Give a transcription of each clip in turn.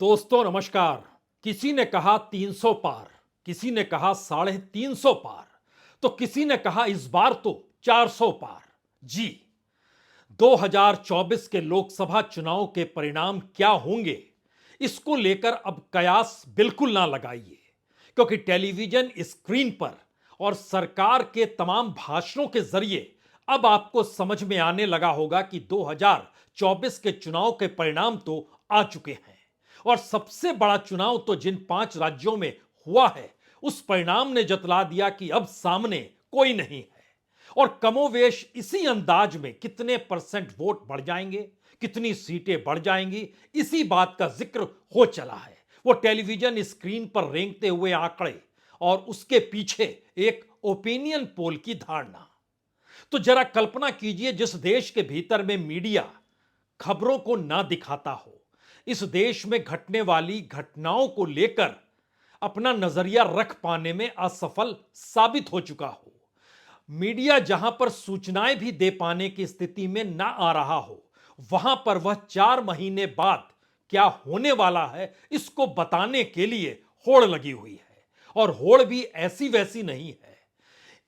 दोस्तों नमस्कार। किसी ने कहा 300 पार, किसी ने कहा 350 पार, तो किसी ने कहा इस बार तो 400 पार। जी, 2024 के लोकसभा चुनाव के परिणाम क्या होंगे, इसको लेकर अब कयास बिल्कुल ना लगाइए, क्योंकि टेलीविजन स्क्रीन पर और सरकार के तमाम भाषणों के जरिए अब आपको समझ में आने लगा होगा कि 2024 के चुनाव के परिणाम तो आ चुके हैं। और सबसे बड़ा चुनाव तो जिन 5 राज्यों में हुआ है, उस परिणाम ने जतला दिया कि अब सामने कोई नहीं है। और कमोवेश इसी अंदाज में कितने परसेंट वोट बढ़ जाएंगे, कितनी सीटें बढ़ जाएंगी, इसी बात का जिक्र हो चला है। वो टेलीविजन स्क्रीन पर रेंगते हुए आंकड़े और उसके पीछे एक ओपिनियन पोल की धारणा। तो जरा कल्पना कीजिए, जिस देश के भीतर में मीडिया खबरों को ना दिखाता हो, इस देश में घटने वाली घटनाओं को लेकर अपना नजरिया रख पाने में असफल साबित हो चुका हो, मीडिया जहां पर सूचनाएं भी दे पाने की स्थिति में ना आ रहा हो, वहां पर वह 4 महीने बाद क्या होने वाला है इसको बताने के लिए होड़ लगी हुई है। और होड़ भी ऐसी वैसी नहीं है।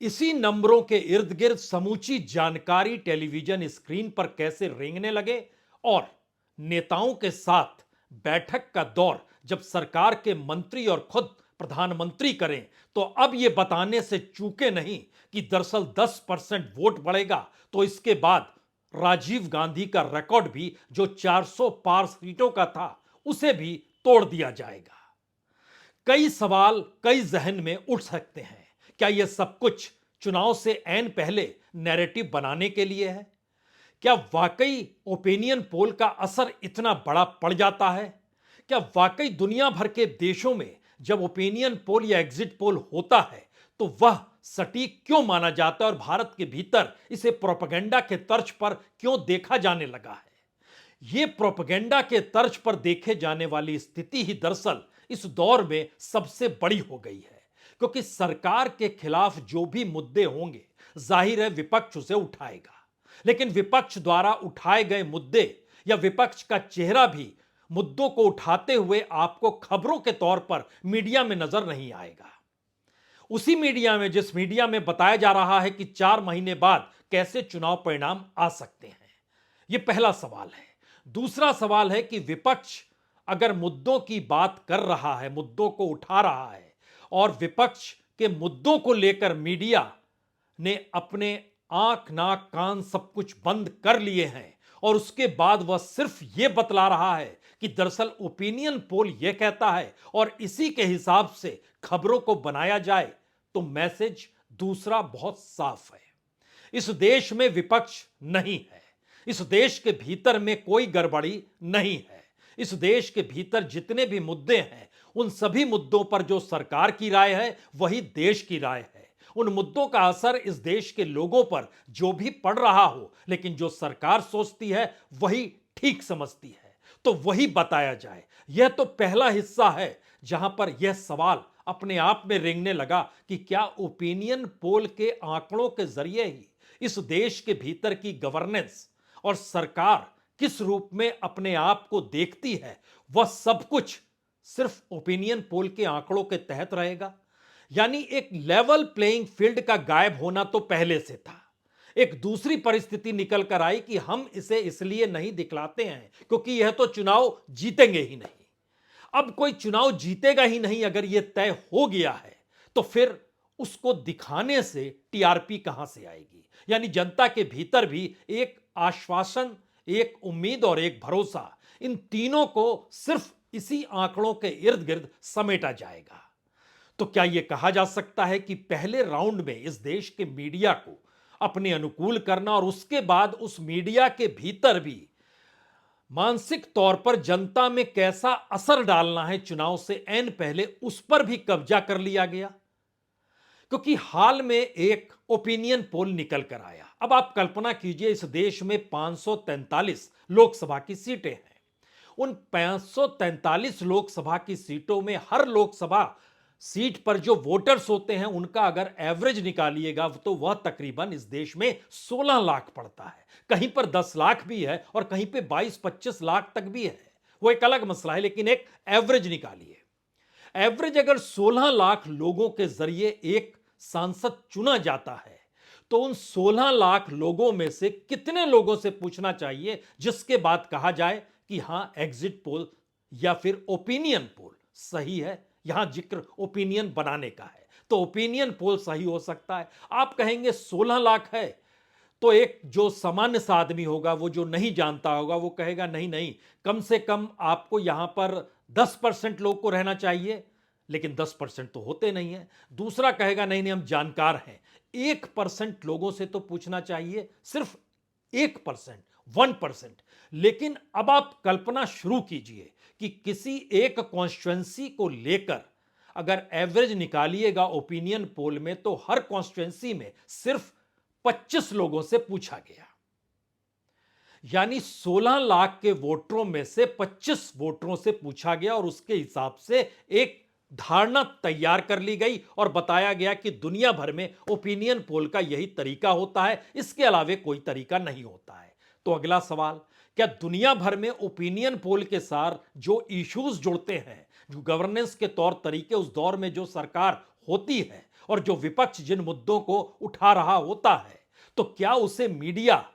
इसी नंबरों के इर्द गिर्द समूची जानकारी टेलीविजन स्क्रीन पर कैसे रेंगने लगे, और नेताओं के साथ बैठक का दौर जब सरकार के मंत्री और खुद प्रधानमंत्री करें, तो अब यह बताने से चूके नहीं कि दरअसल 10% वोट बढ़ेगा तो इसके बाद राजीव गांधी का रिकॉर्ड भी जो 400 पार सीटों का था उसे भी तोड़ दिया जाएगा। कई सवाल कई जहन में उठ सकते हैं। क्या यह सब कुछ चुनाव से ऐन पहले नैरेटिव बनाने के लिए है? क्या वाकई ओपिनियन पोल का असर इतना बड़ा पड़ जाता है? क्या वाकई दुनिया भर के देशों में जब ओपिनियन पोल या एग्जिट पोल होता है तो वह सटीक क्यों माना जाता है, और भारत के भीतर इसे प्रोपेगेंडा के तर्ज पर क्यों देखा जाने लगा है? यह प्रोपेगेंडा के तर्ज पर देखे जाने वाली स्थिति ही दरअसल इस दौर में सबसे बड़ी हो गई है, क्योंकि सरकार के खिलाफ जो भी मुद्दे होंगे, जाहिर है विपक्ष उसे उठाएगा। लेकिन विपक्ष द्वारा उठाए गए मुद्दे या विपक्ष का चेहरा भी मुद्दों को उठाते हुए आपको खबरों के तौर पर मीडिया में नजर नहीं आएगा। उसी मीडिया में, जिस मीडिया में बताया जा रहा है कि 4 महीने बाद कैसे चुनाव परिणाम आ सकते हैं। यह पहला सवाल है। दूसरा सवाल है कि विपक्ष अगर मुद्दों की बात कर रहा है, मुद्दों को उठा रहा है, और विपक्ष के मुद्दों को लेकर मीडिया ने अपने आंख नाक कान सब कुछ बंद कर लिए हैं, और उसके बाद वह सिर्फ यह बतला रहा है कि दरअसल ओपिनियन पोल यह कहता है और इसी के हिसाब से खबरों को बनाया जाए, तो मैसेज दूसरा बहुत साफ है। इस देश में विपक्ष नहीं है। इस देश के भीतर में कोई गड़बड़ी नहीं है। इस देश के भीतर जितने भी मुद्दे हैं, उन सभी मुद्दों पर जो सरकार की राय है वही देश की राय है। उन मुद्दों का असर इस देश के लोगों पर जो भी पड़ रहा हो, लेकिन जो सरकार सोचती है वही ठीक समझती है, तो वही बताया जाए। यह तो पहला हिस्सा है जहां पर यह सवाल अपने आप में रेंगने लगा कि क्या ओपिनियन पोल के आंकड़ों के जरिए ही इस देश के भीतर की गवर्नेंस और सरकार किस रूप में अपने आप को देखती है, वह सब कुछ सिर्फ ओपिनियन पोल के आंकड़ों के तहत रहेगा। यानी एक लेवल प्लेइंग फील्ड का गायब होना तो पहले से था। एक दूसरी परिस्थिति निकल कर आई कि हम इसे इसलिए नहीं दिखलाते हैं क्योंकि यह तो चुनाव जीतेंगे ही नहीं। अब कोई चुनाव जीतेगा ही नहीं अगर यह तय हो गया है, तो फिर उसको दिखाने से टीआरपी कहां से आएगी? यानी जनता के भीतर भी एक आश्वासन, एक उम्मीद और एक भरोसा, इन तीनों को सिर्फ इसी आंकड़ों के इर्द गिर्द समेटा जाएगा। तो क्या यह कहा जा सकता है कि पहले राउंड में इस देश के मीडिया को अपने अनुकूल करना और उसके बाद उस मीडिया के भीतर भी मानसिक तौर पर जनता में कैसा असर डालना है चुनाव से ऐन पहले, उस पर भी कब्जा कर लिया गया? क्योंकि हाल में एक ओपिनियन पोल निकल कर आया। अब आप कल्पना कीजिए, इस देश में 543 लोकसभा की सीटें हैं। उन 543 लोकसभा की सीटों में हर लोकसभा सीट पर जो वोटर्स होते हैं उनका अगर एवरेज निकालिएगा तो वह तकरीबन इस देश में 16 लाख पड़ता है। कहीं पर 10 लाख भी है और कहीं पे 22-25 लाख तक भी है। वो एक अलग मसला है, लेकिन एक एवरेज निकालिए। एवरेज अगर 16 लाख लोगों के जरिए एक सांसद चुना जाता है, तो उन 16 लाख लोगों में से कितने लोगों से पूछना चाहिए जिसके बाद कहा जाए कि हां एग्जिट पोल या फिर ओपिनियन पोल सही है। यहां जिक्र ओपिनियन बनाने का है, तो ओपिनियन पोल सही हो सकता है। आप कहेंगे 16 लाख है, तो एक जो सामान्य सा आदमी होगा, वो जो नहीं जानता होगा, वो कहेगा नहीं नहीं, कम से कम आपको यहां पर 10% लोग को रहना चाहिए, लेकिन 10% तो होते नहीं है। दूसरा कहेगा नहीं नहीं, हम जानकार हैं, 1% लोगों से तो पूछना चाहिए, सिर्फ 1%, 1%। लेकिन अब आप कल्पना शुरू कीजिए कि किसी एक कॉन्स्टिट्यूएंसी को लेकर अगर एवरेज निकालिएगा ओपिनियन पोल में, तो हर कॉन्स्टिट्यूएंसी में सिर्फ 25 लोगों से पूछा गया। यानी 16 लाख के वोटरों में से 25 वोटरों से पूछा गया और उसके हिसाब से एक धारणा तैयार कर ली गई और बताया गया कि दुनिया भर में ओपिनियन पोल का यही तरीका होता है, इसके अलावे कोई तरीका नहीं होता है। तो अगला सवाल, क्या दुनिया भर में ओपिनियन पोल के साथ जो इश्यूज जुड़ते हैं, जो गवर्नेंस के तौर तरीके, उस दौर में जो सरकार होती है और जो विपक्ष जिन मुद्दों को उठा रहा होता है, तो क्या उसे मीडिया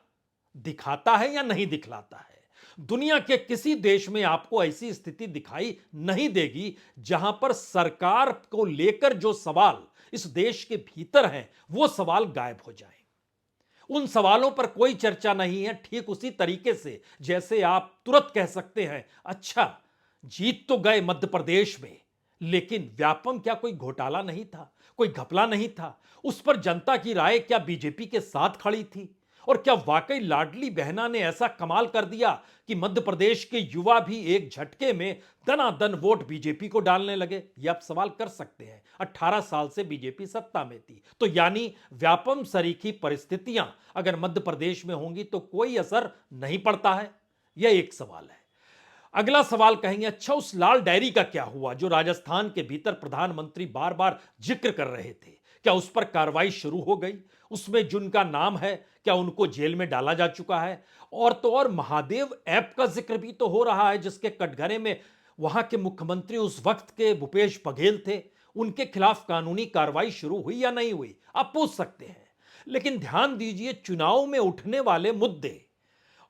दिखाता है या नहीं दिखलाता है? दुनिया के किसी देश में आपको ऐसी स्थिति दिखाई नहीं देगी जहां पर सरकार को लेकर जो सवाल इस देश के भीतर हैं, वो सवाल गायब हो जाएं। उन सवालों पर कोई चर्चा नहीं है। ठीक उसी तरीके से जैसे आप तुरंत कह सकते हैं, अच्छा जीत तो गए मध्य प्रदेश में, लेकिन व्यापम क्या कोई घोटाला नहीं था, कोई घपला नहीं था? उस पर जनता की राय क्या बीजेपी के साथ खड़ी थी? और क्या वाकई लाडली बहना ने ऐसा कमाल कर दिया कि मध्य प्रदेश के युवा भी एक झटके में दनादन वोट बीजेपी को डालने लगे? ये आप सवाल कर सकते हैं। 18 साल से बीजेपी सत्ता में थी, तो यानी व्यापम सरीखी परिस्थितियां अगर मध्य प्रदेश में होंगी तो कोई असर नहीं पड़ता है? यह एक सवाल है। अगला सवाल कहेंगे, अच्छा उस लाल डायरी का क्या हुआ जो राजस्थान के भीतर प्रधानमंत्री बार बार जिक्र कर रहे थे? क्या उस पर कार्रवाई शुरू हो गई? उसमें जिनका नाम है, क्या उनको जेल में डाला जा चुका है? और तो और महादेव ऐप का जिक्र भी तो हो रहा है, जिसके कटघरे में वहां के मुख्यमंत्री उस वक्त के भूपेश बघेल थे। उनके खिलाफ कानूनी कार्रवाई शुरू हुई या नहीं हुई? आप पूछ सकते हैं। लेकिन ध्यान दीजिए, चुनाव में उठने वाले मुद्दे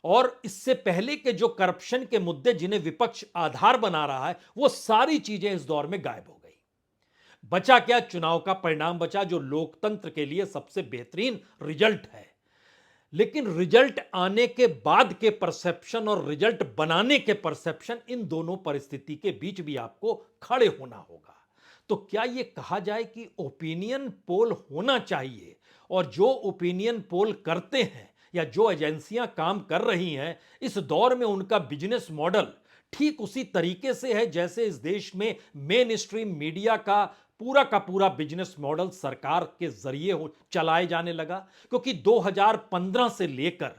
और इससे पहले के जो करप्शन के मुद्दे जिन्हें विपक्ष आधार बना रहा है, वो सारी चीजें इस दौर में गायब हो गई। बचा क्या? चुनाव का परिणाम बचा, जो लोकतंत्र के लिए सबसे बेहतरीन रिजल्ट है। लेकिन रिजल्ट आने के बाद के परसेप्शन और रिजल्ट बनाने के परसेप्शन, इन दोनों परिस्थिति के बीच भी आपको खड़े होना होगा। तो क्या यह कहा जाए कि ओपिनियन पोल होना चाहिए, और जो ओपिनियन पोल करते हैं या जो एजेंसियां काम कर रही हैं, इस दौर में उनका बिजनेस मॉडल ठीक उसी तरीके से है जैसे इस देश में मेन स्ट्रीम मीडिया का पूरा बिजनेस मॉडल सरकार के जरिए चलाए जाने लगा? क्योंकि 2015 से लेकर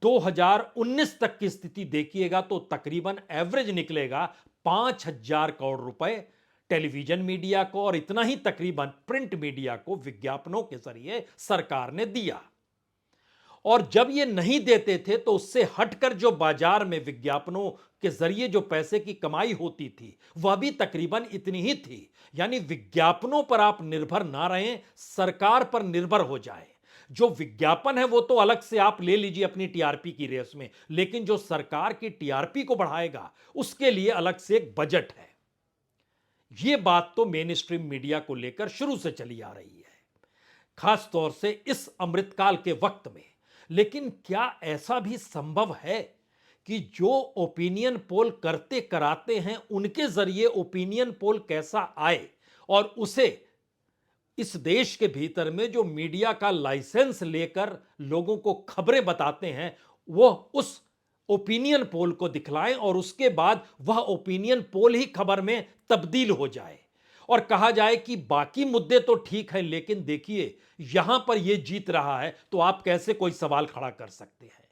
2019 तक की स्थिति देखिएगा तो तकरीबन एवरेज निकलेगा 5,000 करोड़ रुपए टेलीविजन मीडिया को, और इतना ही तकरीबन प्रिंट मीडिया को विज्ञापनों के जरिए सरकार ने दिया। और जब ये नहीं देते थे तो उससे हटकर जो बाजार में विज्ञापनों के जरिए जो पैसे की कमाई होती थी, वह भी तकरीबन इतनी ही थी। यानी विज्ञापनों पर आप निर्भर ना रहें, सरकार पर निर्भर हो जाए। जो विज्ञापन है वो तो अलग से आप ले लीजिए अपनी टीआरपी की रेस में, लेकिन जो सरकार की टीआरपी को बढ़ाएगा उसके लिए अलग से एक बजट है। यह बात तो मेन स्ट्रीम मीडिया को लेकर शुरू से चली आ रही है, खास तौर से इस अमृतकाल के वक्त में। लेकिन क्या ऐसा भी संभव है कि जो ओपिनियन पोल करते कराते हैं उनके जरिए ओपिनियन पोल कैसा आए, और उसे इस देश के भीतर में जो मीडिया का लाइसेंस लेकर लोगों को खबरें बताते हैं, वह उस ओपिनियन पोल को दिखलाएं और उसके बाद वह ओपिनियन पोल ही खबर में तब्दील हो जाए और कहा जाए कि बाकी मुद्दे तो ठीक है, लेकिन देखिए यहां पर यह जीत रहा है। तो आप कैसे कोई सवाल खड़ा कर सकते हैं?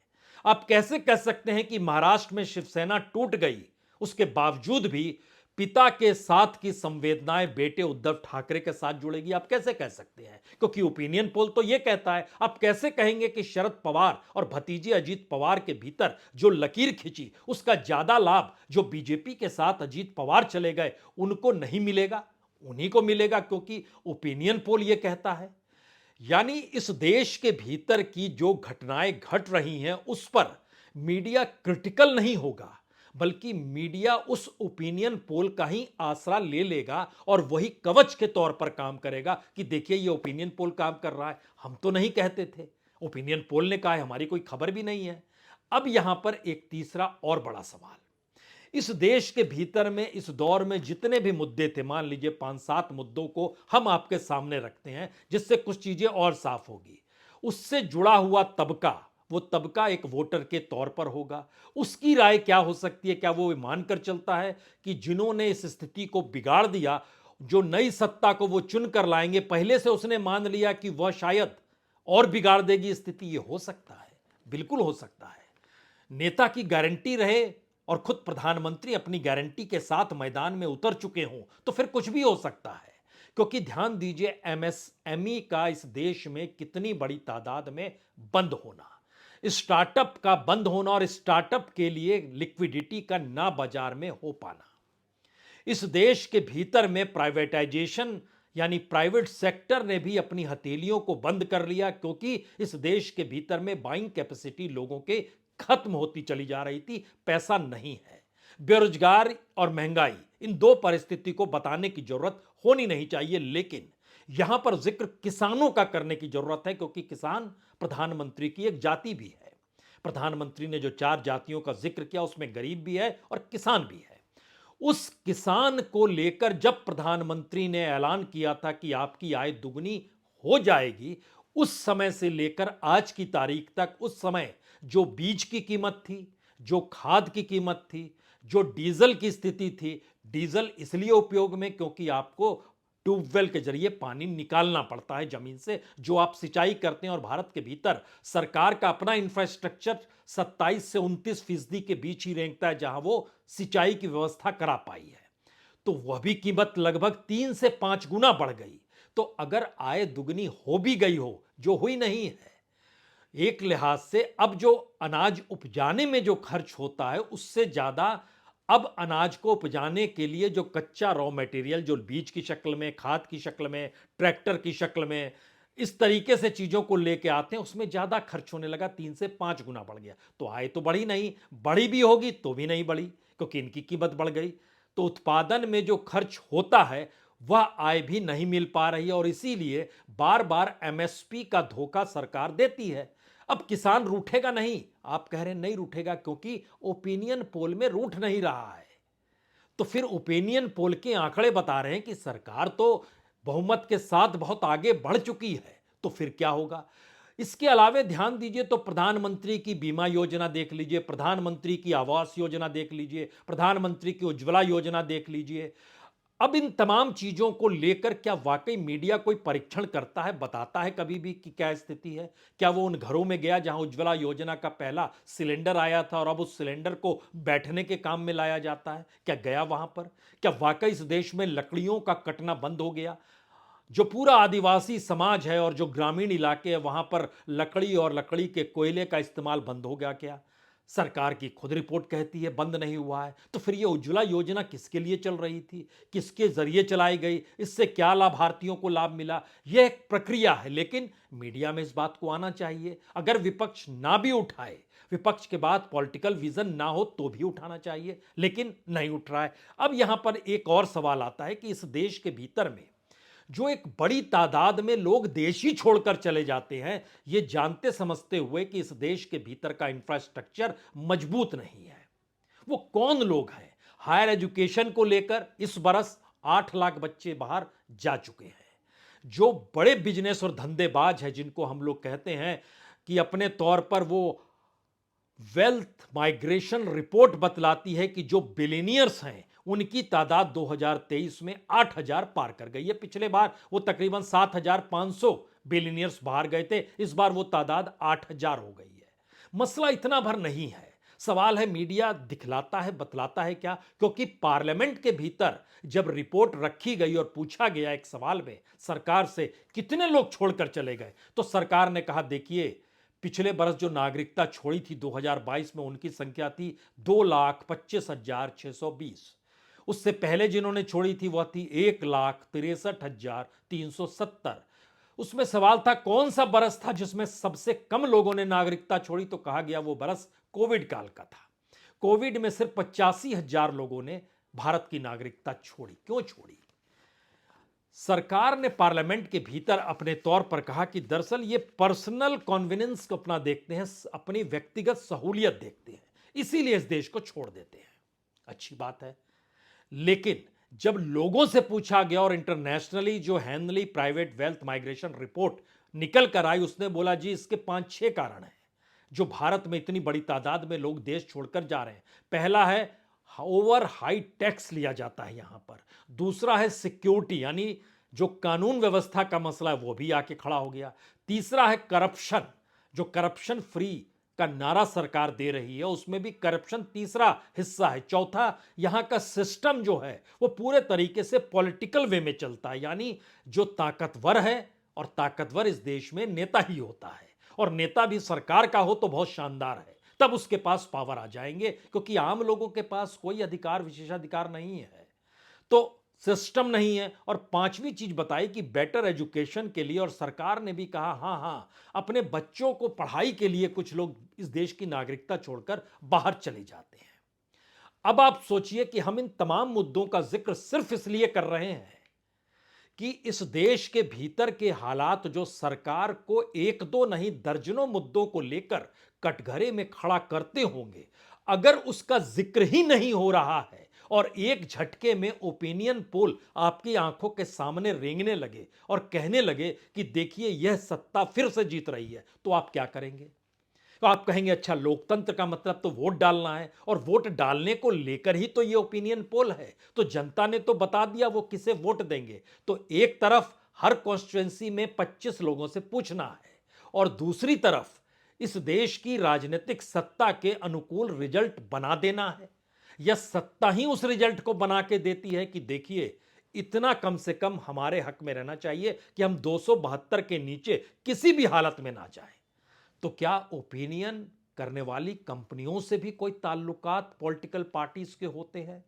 आप कैसे कह सकते हैं कि महाराष्ट्र में शिवसेना टूट गई, उसके बावजूद भी पिता के साथ की संवेदनाएं बेटे उद्धव ठाकरे के साथ जुड़ेगी, आप कैसे कह सकते हैं? क्योंकि ओपिनियन पोल तो यह कहता है। आप कैसे कहेंगे कि शरद पवार और भतीजे अजीत पवार के भीतर जो लकीर खिंची उसका ज्यादा लाभ जो बीजेपी के साथ अजीत पवार चले गए उनको नहीं मिलेगा? उन्हीं को मिलेगा, क्योंकि ओपिनियन पोल यह कहता है। यानी इस देश के भीतर की जो घटनाएं घट रही हैं उस पर मीडिया क्रिटिकल नहीं होगा, बल्कि मीडिया उस ओपिनियन पोल का ही आसरा ले लेगा और वही कवच के तौर पर काम करेगा कि देखिए ये ओपिनियन पोल काम कर रहा है, हम तो नहीं कहते थे, ओपिनियन पोल ने कहा है, हमारी कोई खबर भी नहीं है। अब यहां पर एक तीसरा और बड़ा सवाल, इस देश के भीतर में इस दौर में जितने भी मुद्दे थे, मान लीजिए 5-7 मुद्दों को हम आपके सामने रखते हैं जिससे कुछ चीजें और साफ होगी। उससे जुड़ा हुआ तबका, वो तबका एक वोटर के तौर पर होगा, उसकी राय क्या हो सकती है? क्या वो मानकर चलता है कि जिन्होंने इस स्थिति को बिगाड़ दिया, जो नई सत्ता को वो चुनकर लाएंगे, पहले से उसने मान लिया कि वह शायद और बिगाड़ देगी स्थिति? ये हो सकता है, बिल्कुल हो सकता है। नेता की गारंटी रहे और खुद प्रधानमंत्री अपनी गारंटी के साथ मैदान में उतर चुके हों तो फिर कुछ भी हो सकता है। क्योंकि ध्यान दीजिए, एमएसएमई का इस देश में कितनी बड़ी तादाद में बंद होना, स्टार्टअप का बंद होना और स्टार्टअप के लिए लिक्विडिटी का ना बाजार में हो पाना, इस देश के भीतर में प्राइवेटाइजेशन यानी प्राइवेट सेक्टर ने भी अपनी हथेलियों को बंद कर लिया, क्योंकि इस देश के भीतर में बाइंग कैपेसिटी लोगों के खत्म होती चली जा रही थी, पैसा नहीं है। बेरोजगार और महंगाई, इन दो परिस्थिति को बताने की जरूरत होनी नहीं चाहिए, लेकिन यहां पर जिक्र किसानों का करने की जरूरत है, क्योंकि किसान प्रधानमंत्री की एक जाति भी है। प्रधानमंत्री ने जो 4 जातियों का जिक्र किया उसमें गरीब भी है और किसान भी है। उस किसान को लेकर जब प्रधानमंत्री ने ऐलान किया था कि आपकी आय दुगनी हो जाएगी, उस समय से लेकर आज की तारीख तक उस समय जो बीज की कीमत थी, जो खाद की कीमत थी, जो डीजल की स्थिति थी, डीजल इसलिए उपयोग में क्योंकि आपको ट्यूबवेल के जरिए पानी निकालना पड़ता है जमीन से, जो आप सिंचाई करते हैं, और भारत के भीतर सरकार का अपना इंफ्रास्ट्रक्चर 27 से 29% के बीच ही रेंकता है जहां वो सिंचाई की व्यवस्था करा पाई है। तो वह भी कीमत लगभग 3 से 5 गुना बढ़ गई। तो अगर आय दुगनी हो भी गई हो, जो हुई नहीं है, एक लिहाज से अब जो अनाज उपजाने में जो खर्च होता है उससे ज्यादा अब अनाज को उपजाने के लिए जो कच्चा रॉ मटेरियल, जो बीज की शक्ल में, खाद की शक्ल में, ट्रैक्टर की शक्ल में, इस तरीके से चीजों को लेके आते हैं, उसमें ज्यादा खर्च होने लगा, 3 से 5 गुना बढ़ गया। तो आय तो बढ़ी नहीं, बढ़ी भी होगी तो भी नहीं बढ़ी, क्योंकि इनकी कीमत बढ़ गई। तो उत्पादन में जो खर्च होता है वह आय भी नहीं मिल पा रही है, और इसीलिए बार बार एमएसपी का धोखा सरकार देती है। अब किसान रूठेगा नहीं, आप कह रहे हैं नहीं रूठेगा, क्योंकि ओपिनियन पोल में रूठ नहीं रहा है। तो फिर ओपिनियन पोल के आंकड़े बता रहे हैं कि सरकार तो बहुमत के साथ बहुत आगे बढ़ चुकी है, तो फिर क्या होगा? इसके अलावे ध्यान दीजिए तो प्रधानमंत्री की बीमा योजना देख लीजिए, प्रधानमंत्री की आवास योजना देख लीजिए, प्रधानमंत्री की उज्ज्वला योजना देख लीजिए। अब इन तमाम चीजों को लेकर क्या वाकई मीडिया कोई परीक्षण करता है, बताता है कभी भी कि क्या स्थिति है? क्या वो उन घरों में गया जहां उज्ज्वला योजना का पहला सिलेंडर आया था और अब उस सिलेंडर को बैठने के काम में लाया जाता है? क्या गया वहां पर? क्या वाकई इस देश में लकड़ियों का कटना बंद हो गया? जो पूरा आदिवासी समाज है और जो ग्रामीण इलाके हैं वहां पर लकड़ी और लकड़ी के कोयले का इस्तेमाल बंद हो गया क्या? सरकार की खुद रिपोर्ट कहती है बंद नहीं हुआ है। तो फिर ये उज्ज्वला योजना किसके लिए चल रही थी, किसके जरिए चलाई गई, इससे क्या लाभार्थियों को लाभ मिला? यह एक प्रक्रिया है, लेकिन मीडिया में इस बात को आना चाहिए। अगर विपक्ष ना भी उठाए, विपक्ष के बाद पॉलिटिकल विजन ना हो तो भी उठाना चाहिए, लेकिन नहीं उठ रहा है। अब यहां पर एक और सवाल आता है कि इस देश के भीतर में जो एक बड़ी तादाद में लोग देश ही छोड़कर चले जाते हैं, ये जानते समझते हुए कि इस देश के भीतर का इंफ्रास्ट्रक्चर मजबूत नहीं है। वो कौन लोग हैं? हायर एजुकेशन को लेकर इस बरस 8 लाख बच्चे बाहर जा चुके हैं। जो बड़े बिजनेस और धंधेबाज हैं, जिनको हम लोग कहते हैं कि अपने तौर पर वो वेल्थ माइग्रेशन रिपोर्ट बतलाती है कि जो बिलियनियर्स हैं उनकी तादाद 2023 में 8000 पार कर गई है। पिछले बार वो तकरीबन 7500 बिलियनियर्स बाहर गए थे, इस बार वो तादाद 8000 हो गई है। मसला इतना भर नहीं है, सवाल है मीडिया दिखलाता है, बतलाता है क्या? क्योंकि पार्लियामेंट के भीतर जब रिपोर्ट रखी गई और पूछा गया एक सवाल में सरकार से कितने लोग छोड़कर चले गए, तो सरकार ने कहा देखिए पिछले बरस जो नागरिकता छोड़ी थी 2022 में उनकी संख्या थी 2,25,620। उससे पहले जिन्होंने छोड़ी थी वह थी 1,63,370। उसमें सवाल था कौन सा बरस था जिसमें सबसे कम लोगों ने नागरिकता छोड़ी, तो कहा गया वो बरस कोविड काल का था। कोविड में सिर्फ 85,000 लोगों ने भारत की नागरिकता छोड़ी। क्यों छोड़ी? सरकार ने पार्लियामेंट के भीतर अपने तौर पर कहा कि दरअसल ये पर्सनल कन्वीनियंस को अपना देखते हैं, अपनी व्यक्तिगत सहूलियत देखते हैं, इसीलिए इस देश को छोड़ देते हैं। अच्छी बात है, लेकिन जब लोगों से पूछा गया और इंटरनेशनली जो हैंडली प्राइवेट वेल्थ माइग्रेशन रिपोर्ट निकल कर आई, उसने बोला जी इसके 5-6 कारण हैं जो भारत में इतनी बड़ी तादाद में लोग देश छोड़कर जा रहे हैं। पहला है ओवर हाई टैक्स लिया जाता है यहां पर। दूसरा है सिक्योरिटी, यानी जो कानून व्यवस्था का मसला है वो भी आके खड़ा हो गया। तीसरा है करप्शन, जो करप्शन फ्री का नारा सरकार दे रही है उसमें भी करप्शन तीसरा हिस्सा है। चौथा, यहां का सिस्टम जो है वो पूरे तरीके से पॉलिटिकल वे में चलता है, यानी जो ताकतवर है, और ताकतवर इस देश में नेता ही होता है, और नेता भी सरकार का हो तो बहुत शानदार है, तब उसके पास पावर आ जाएंगे, क्योंकि आम लोगों के पास कोई अधिकार विशेषाधिकार नहीं है। तो सिस्टम नहीं है। और पांचवी चीज बताई कि बेटर एजुकेशन के लिए, और सरकार ने भी कहा हां अपने बच्चों को पढ़ाई के लिए कुछ लोग इस देश की नागरिकता छोड़कर बाहर चले जाते हैं। अब आप सोचिए कि हम इन तमाम मुद्दों का जिक्र सिर्फ इसलिए कर रहे हैं कि इस देश के भीतर के हालात जो सरकार को एक दो नहीं दर्जनों मुद्दों को लेकर कटघरे में खड़ा करते होंगे, अगर उसका जिक्र ही नहीं हो रहा है और एक झटके में ओपिनियन पोल आपकी आंखों के सामने रेंगने लगे और कहने लगे कि देखिए यह सत्ता फिर से जीत रही है, तो आप क्या करेंगे? तो आप कहेंगे अच्छा लोकतंत्र का मतलब तो वोट डालना है, और वोट डालने को लेकर ही तो ये ओपिनियन पोल है। तो जनता ने तो बता दिया वो किसे वोट देंगे। तो एक तरफ हर कॉन्स्टिट्यूंसी में 25 लोगों से पूछना है, और दूसरी तरफ इस देश की राजनीतिक सत्ता के अनुकूल रिजल्ट बना देना है, या सत्ता ही उस रिजल्ट को बना के देती है कि देखिए इतना कम से कम हमारे हक में रहना चाहिए कि हम 272 के नीचे किसी भी हालत में ना जाएं। तो क्या ओपिनियन करने वाली कंपनियों से भी कोई ताल्लुकात पॉलिटिकल पार्टीज के होते हैं?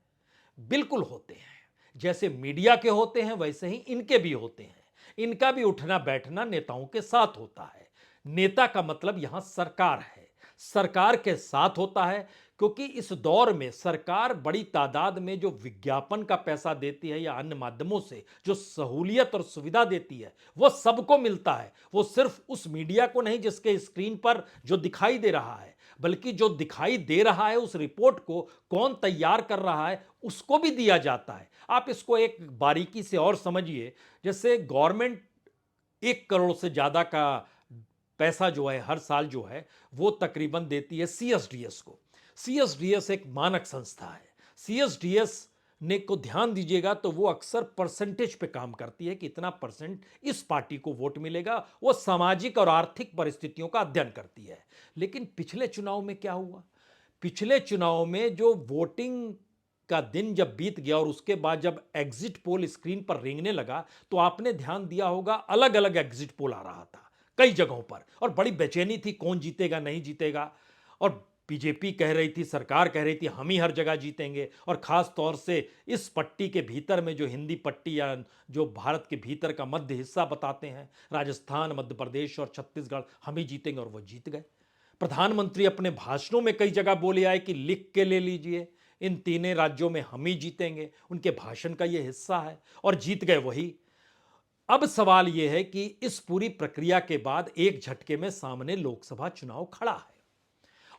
बिल्कुल होते हैं। जैसे मीडिया के होते हैं वैसे ही इनके भी होते हैं। इनका भी उठना बैठना नेताओं के साथ होता है। नेता का मतलब यहां सरकार है, सरकार के साथ होता है, क्योंकि इस दौर में सरकार बड़ी तादाद में जो विज्ञापन का पैसा देती है या अन्य माध्यमों से जो सहूलियत और सुविधा देती है वो सबको मिलता है। वो सिर्फ उस मीडिया को नहीं जिसके स्क्रीन पर जो दिखाई दे रहा है, बल्कि जो दिखाई दे रहा है उस रिपोर्ट को कौन तैयार कर रहा है उसको भी दिया जाता है। आप इसको एक बारीकी से और समझिए, जैसे गवर्नमेंट 1 करोड़ से ज्यादा का पैसा जो है हर साल जो है वो तकरीबन देती है सीएसडीएस को। सीएसडीएस एक मानक संस्था है। सीएसडीएस ने को ध्यान दीजिएगा तो वो अक्सर परसेंटेज पे काम करती है कि इतना परसेंट इस पार्टी को वोट मिलेगा। वो सामाजिक और आर्थिक परिस्थितियों का अध्ययन करती है। लेकिन पिछले चुनाव में क्या हुआ? पिछले चुनाव में जो वोटिंग का दिन जब बीत गया और उसके बाद जब एग्जिट पोल स्क्रीन पर रेंगने लगा, तो आपने ध्यान दिया होगा अलग अलग एग्जिट पोल आ रहा था कई जगहों पर, और बड़ी बेचैनी थी कौन जीतेगा नहीं जीतेगा। और बीजेपी कह रही थी, सरकार कह रही थी हम ही हर जगह जीतेंगे, और खास तौर से इस पट्टी के भीतर में जो हिंदी पट्टी या जो भारत के भीतर का मध्य हिस्सा बताते हैं, राजस्थान, मध्य प्रदेश और छत्तीसगढ़, हम ही जीतेंगे, और वो जीत गए। प्रधानमंत्री अपने भाषणों में कई जगह बोले आए कि लिख के ले लीजिए इन तीनों राज्यों में हम ही जीतेंगे, उनके भाषण का ये हिस्सा है, और जीत गए वही। अब सवाल यह है कि इस पूरी प्रक्रिया के बाद एक झटके में सामने लोकसभा चुनाव खड़ा है,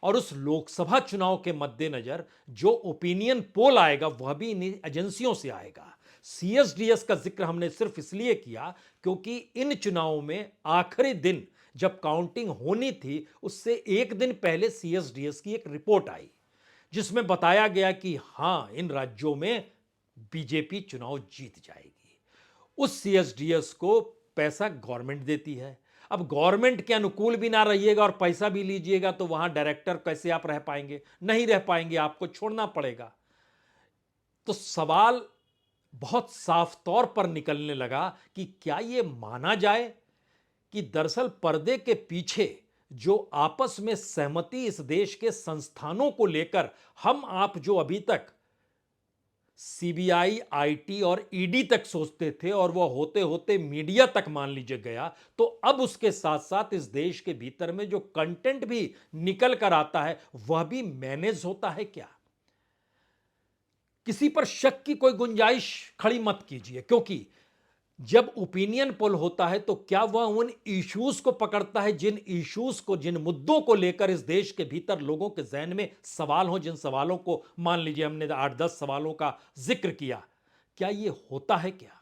और उस लोकसभा चुनाव के मद्देनजर जो ओपिनियन पोल आएगा वह भी इन एजेंसियों से आएगा। सीएसडीएस का जिक्र हमने सिर्फ इसलिए किया क्योंकि इन चुनावों में आखिरी दिन जब काउंटिंग होनी थी उससे एक दिन पहले सीएसडीएस की एक रिपोर्ट आई जिसमें बताया गया कि हां इन राज्यों में बीजेपी चुनाव जीत जाएगी। उस सीएसडीएस को पैसा गवर्नमेंट देती है। अब गवर्नमेंट के अनुकूल भी ना रहिएगा और पैसा भी लीजिएगा तो वहां डायरेक्टर कैसे आप रह पाएंगे? नहीं रह पाएंगे, आपको छोड़ना पड़ेगा। तो सवाल बहुत साफ तौर पर निकलने लगा कि क्या यह माना जाए कि दरअसल पर्दे के पीछे जो आपस में सहमति इस देश के संस्थानों को लेकर हम आप जो अभी तक सीबीआई, आईटी और ईडी तक सोचते थे और वह होते होते मीडिया तक मान लीजिए गया, तो अब उसके साथ साथ इस देश के भीतर में जो कंटेंट भी निकल कर आता है वह भी मैनेज होता है क्या? किसी पर शक की कोई गुंजाइश खड़ी मत कीजिए, क्योंकि जब ओपिनियन पोल होता है तो क्या वह उन इश्यूज को पकड़ता है, जिन इश्यूज को, जिन मुद्दों को लेकर इस देश के भीतर लोगों के जहन में सवाल हो, जिन सवालों को मान लीजिए हमने 8-10 सवालों का जिक्र किया, क्या यह होता है क्या?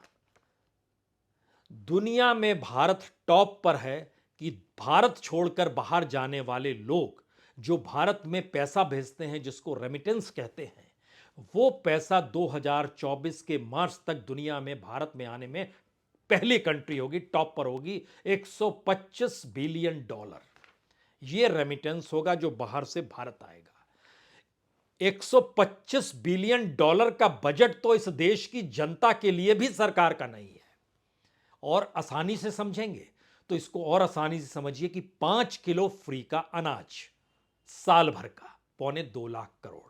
दुनिया में भारत टॉप पर है कि भारत छोड़कर बाहर जाने वाले लोग जो भारत में पैसा भेजते हैं, जिसको रेमिटेंस कहते हैं, वो पैसा 2024 के मार्च तक दुनिया में भारत में आने में पहली कंट्री होगी, टॉप पर होगी। 125 बिलियन डॉलर ये रेमिटेंस होगा जो बाहर से भारत आएगा। 125 बिलियन डॉलर का बजट तो इस देश की जनता के लिए भी सरकार का नहीं है। और आसानी से समझेंगे तो इसको और आसानी से समझिए कि 5 किलो फ्री का अनाज साल भर का 2.25 लाख करोड़।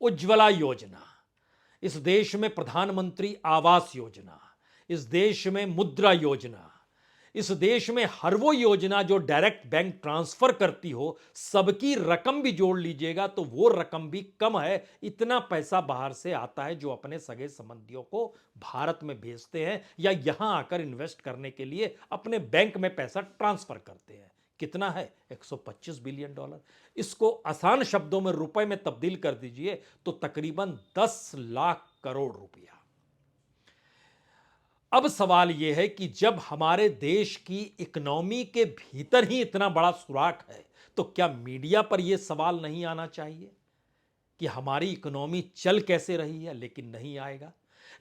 उज्ज्वला योजना, इस देश में प्रधानमंत्री आवास योजना, इस देश में मुद्रा योजना, इस देश में हर वो योजना जो डायरेक्ट बैंक ट्रांसफर करती हो, सबकी रकम भी जोड़ लीजिएगा तो वो रकम भी कम है। इतना पैसा बाहर से आता है जो अपने सगे संबंधियों को भारत में भेजते हैं या यहां आकर इन्वेस्ट करने के लिए अपने बैंक में पैसा ट्रांसफर करते हैं। कितना है? 125 बिलियन डॉलर। इसको आसान शब्दों में रुपए में तब्दील कर दीजिए तो तकरीबन 10 लाख करोड़ रुपया। अब सवाल यह है कि जब हमारे देश की इकोनॉमी के भीतर ही इतना बड़ा सुराख है तो क्या मीडिया पर यह सवाल नहीं आना चाहिए कि हमारी इकोनॉमी चल कैसे रही है? लेकिन नहीं आएगा।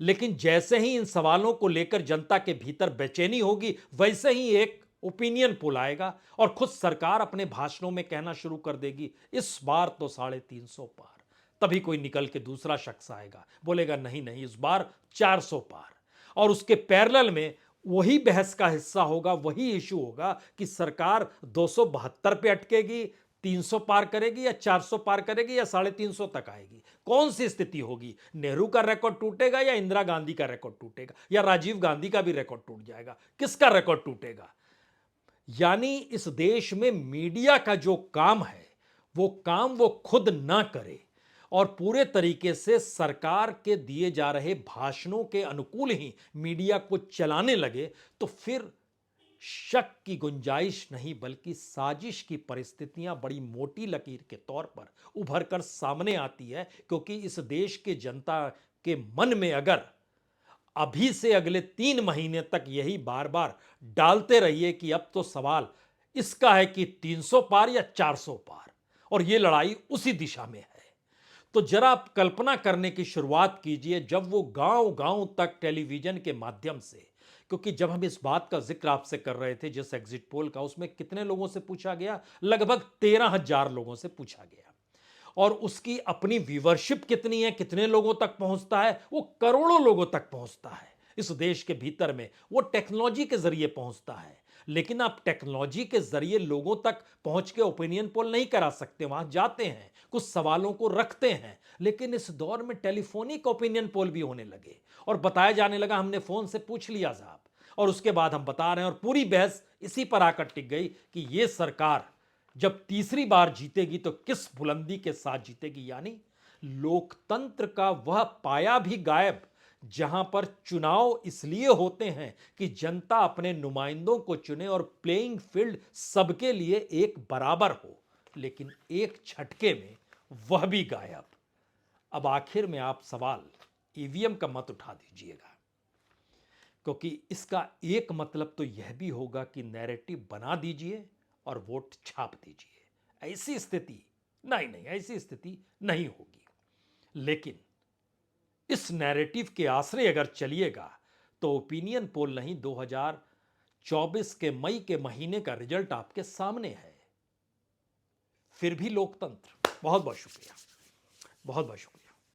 लेकिन जैसे ही इन सवालों को लेकर जनता के भीतर बेचैनी होगी, वैसे ही एक ओपिनियन पोल आएगा और खुद सरकार अपने भाषणों में कहना शुरू कर देगी इस बार तो 350 पार। तभी कोई निकल के दूसरा शख्स आएगा, बोलेगा नहीं नहीं इस बार 400 पार। और उसके पैरेलल में वही बहस का हिस्सा होगा, वही इशू होगा कि सरकार 272 पे अटकेगी, 300 पार करेगी या 400 पार करेगी या 350 तक आएगी। कौन सी स्थिति होगी? नेहरू का रिकॉर्ड टूटेगा या इंदिरा गांधी का रिकॉर्ड टूटेगा या राजीव गांधी का भी रिकॉर्ड टूट जाएगा? किसका रिकॉर्ड टूटेगा? यानी इस देश में मीडिया का जो काम है वो काम वो खुद ना करे और पूरे तरीके से सरकार के दिए जा रहे भाषणों के अनुकूल ही मीडिया को चलाने लगे तो फिर शक की गुंजाइश नहीं बल्कि साजिश की परिस्थितियां बड़ी मोटी लकीर के तौर पर उभर कर सामने आती है। क्योंकि इस देश के जनता के मन में अगर अभी से अगले 3 महीने तक यही बार बार डालते रहिए कि अब तो सवाल इसका है कि 300 पार या 400 पार और यह लड़ाई उसी दिशा में है, तो जरा आप कल्पना करने की शुरुआत कीजिए जब वो गांव गांव तक टेलीविजन के माध्यम से, क्योंकि जब हम इस बात का जिक्र आपसे कर रहे थे जिस एग्जिट पोल का, उसमें कितने लोगों से पूछा गया? लगभग 13,000 लोगों से पूछा गया। और उसकी अपनी व्यूवरशिप कितनी है, कितने लोगों तक पहुंचता है? वो करोड़ों लोगों तक पहुंचता है। इस देश के भीतर में वो टेक्नोलॉजी के जरिए पहुंचता है। लेकिन आप टेक्नोलॉजी के जरिए लोगों तक पहुंच के ओपिनियन पोल नहीं करा सकते। वहां जाते हैं, कुछ सवालों को रखते हैं, लेकिन इस दौर में टेलीफोनिक ओपिनियन पोल भी होने लगे और बताया जाने लगा हमने फोन से पूछ लिया साहब और उसके बाद हम बता रहे हैं। और पूरी बहस इसी पर आकर टिक गई कि यह सरकार जब तीसरी बार जीतेगी तो किस बुलंदी के साथ जीतेगी। यानी लोकतंत्र का वह पाया भी गायब जहां पर चुनाव इसलिए होते हैं कि जनता अपने नुमाइंदों को चुने और प्लेइंग फील्ड सबके लिए एक बराबर हो, लेकिन एक झटके में वह भी गायब। अब आखिर में आप सवाल ईवीएम का मत उठा दीजिएगा, क्योंकि इसका एक मतलब तो यह भी होगा कि नैरेटिव बना दीजिए और वोट छाप दीजिए। ऐसी स्थिति नहीं नहीं, ऐसी स्थिति नहीं होगी। लेकिन इस नैरेटिव के आश्रय अगर चलिएगा तो ओपिनियन पोल नहीं, 24 के मई के महीने का रिजल्ट आपके सामने है। फिर भी लोकतंत्र। बहुत बहुत शुक्रिया, बहुत बहुत शुक्रिया।